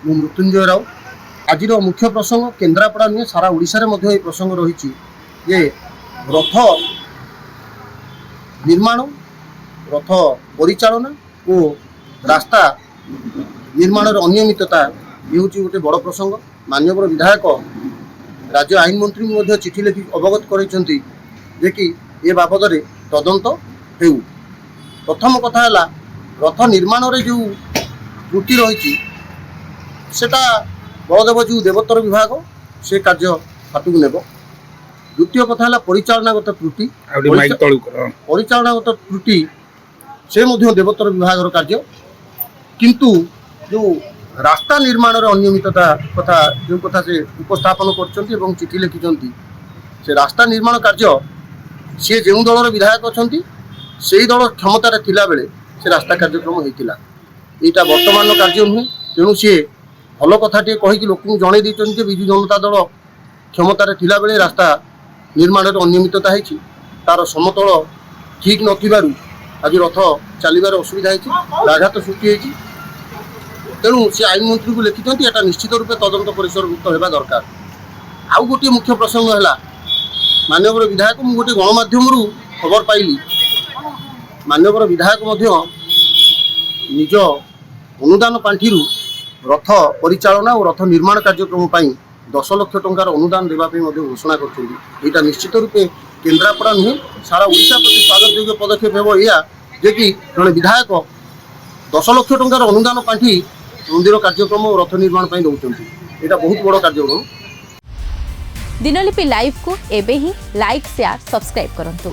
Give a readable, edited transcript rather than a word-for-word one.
ମୁଁ ମୃତ୍ୟୁଞ୍ଜୟ ରାଉ। ଆଜିର ମୁଖ୍ୟ ପ୍ରସଙ୍ଗ କେନ୍ଦ୍ରାପଡ଼ା ନୁହେଁ ସାରା ଓଡ଼ିଶାରେ ମଧ୍ୟ ଏହି ପ୍ରସଙ୍ଗ ରହିଛି ଯେ ରଥ ନିର୍ମାଣ, ରଥ ପରିଚାଳନା ଓ ରାସ୍ତା ନିର୍ମାଣର ଅନିୟମିତତା ହେଉଛି ଗୋଟେ ବଡ଼ ପ୍ରସଙ୍ଗ। ମାନ୍ୟବର ବିଧାୟକ ରାଜ୍ୟ ଆଇନ ମନ୍ତ୍ରୀଙ୍କୁ ମଧ୍ୟ ଚିଠି ଲେଖି ଅବଗତ କରାଇଛନ୍ତି ଯେ କି ଏ ବାବଦରେ ତଦନ୍ତ ହେଉ। ପ୍ରଥମ କଥା ହେଲା ରଥ ନିର୍ମାଣରେ ଯେଉଁ ତ୍ରୁଟି ରହିଛି ସେଟା ବଳଦେବ ଜୀଉ ଦେବୋତ୍ତର ବିଭାଗ ସେ କାର୍ଯ୍ୟ ହାତକୁ ନେବ। ଦ୍ୱିତୀୟ କଥା ହେଲା ପରିଚାଳନାଗତ ତ୍ରୁଟି, ପରିଚାଳନାଗତ ତ୍ରୁଟି ସେ ମଧ୍ୟ ଦେବୋତ୍ତର ବିଭାଗର କାର୍ଯ୍ୟ। କିନ୍ତୁ ଯେଉଁ ରାସ୍ତା ନିର୍ମାଣର ଅନିୟମିତତା କଥା ଯେଉଁ କଥା ସେ ଉପସ୍ଥାପନ କରିଛନ୍ତି ଏବଂ ଚିଠି ଲେଖିଛନ୍ତି, ସେ ରାସ୍ତା ନିର୍ମାଣ କାର୍ଯ୍ୟ ସିଏ ଯେଉଁ ଦଳର ବିଧାୟକ ଅଛନ୍ତି ସେହି ଦଳ କ୍ଷମତାରେ ଥିଲାବେଳେ ସେ ରାସ୍ତା କାର୍ଯ୍ୟକ୍ରମ ହୋଇଥିଲା। ଏଇଟା ବର୍ତ୍ତମାନର କାର୍ଯ୍ୟ ନୁହେଁ। ତେଣୁ ସିଏ ଭଲ କଥାଟିଏ କହିକି ଲୋକଙ୍କୁ ଜଣାଇ ଦେଇଛନ୍ତି ଯେ ବିଜୁ ଜନତା ଦଳ କ୍ଷମତାରେ ଥିଲାବେଳେ ରାସ୍ତା ନିର୍ମାଣରେ ଅନିୟମିତତା ହେଇଛି, ତାର ସମତଳ ଠିକ୍ ନଥିବାରୁ ଆଜି ରଥ ଚାଲିବାରେ ଅସୁବିଧା ହେଇଛି, ବ୍ୟାଘାତ ସୃଷ୍ଟି ହେଇଛି। ତେଣୁ ସେ ଆଇନ ମନ୍ତ୍ରୀଙ୍କୁ ଲେଖିଛନ୍ତି ଏଟା ନିଶ୍ଚିତ ରୂପେ ତଦନ୍ତ ପରିସରଭୁକ୍ତ ହେବା ଦରକାର। ଆଉ ଗୋଟିଏ ମୁଖ୍ୟ ପ୍ରସଙ୍ଗ ହେଲା ମାନ୍ୟବର ବିଧାୟକ, ମୁଁ ଗୋଟିଏ ଗଣମାଧ୍ୟମରୁ ଖବର ପାଇଲି ମାନ୍ୟବର ବିଧାୟକ ମଧ୍ୟ ନିଜ ଅନୁଦାନ ପାଣ୍ଠିରୁ ରଥ ପରିଚାଳନା ଓ ରଥ ନିର୍ମାଣ କାର୍ଯ୍ୟକ୍ରମ ପାଇଁ 10 ଲକ୍ଷ ଟଙ୍କାର ଅନୁଦାନ ଦେବା ପାଇଁ ମଧ୍ୟ ଘୋଷଣା କରିଛନ୍ତି। ଏଇଟା ନିଶ୍ଚିତ ରୂପେ କେନ୍ଦ୍ରାପଡ଼ା ନୁହେଁ ସାରା ଓଡ଼ିଶା ପ୍ରତି ସ୍ୱାଗତଯୋଗ୍ୟ ପଦକ୍ଷେପ ହେବ ଏହା ଯେ କି ଜଣେ ବିଧାୟକ 10 ଲକ୍ଷ ଟଙ୍କାର ଅନୁଦାନ ପାଣ୍ଠି ମନ୍ଦିର କାର୍ଯ୍ୟକ୍ରମ ଓ ରଥ ନିର୍ମାଣ ପାଇଁ ଦେଉଛନ୍ତି। ଏଇଟା ବହୁତ ବଡ଼ କାର୍ଯ୍ୟକ୍ରମ। ଦିନଲିପି ଲାଇଭ୍ को एबे ही लाइक शेयर सब्सक्राइब करंतु।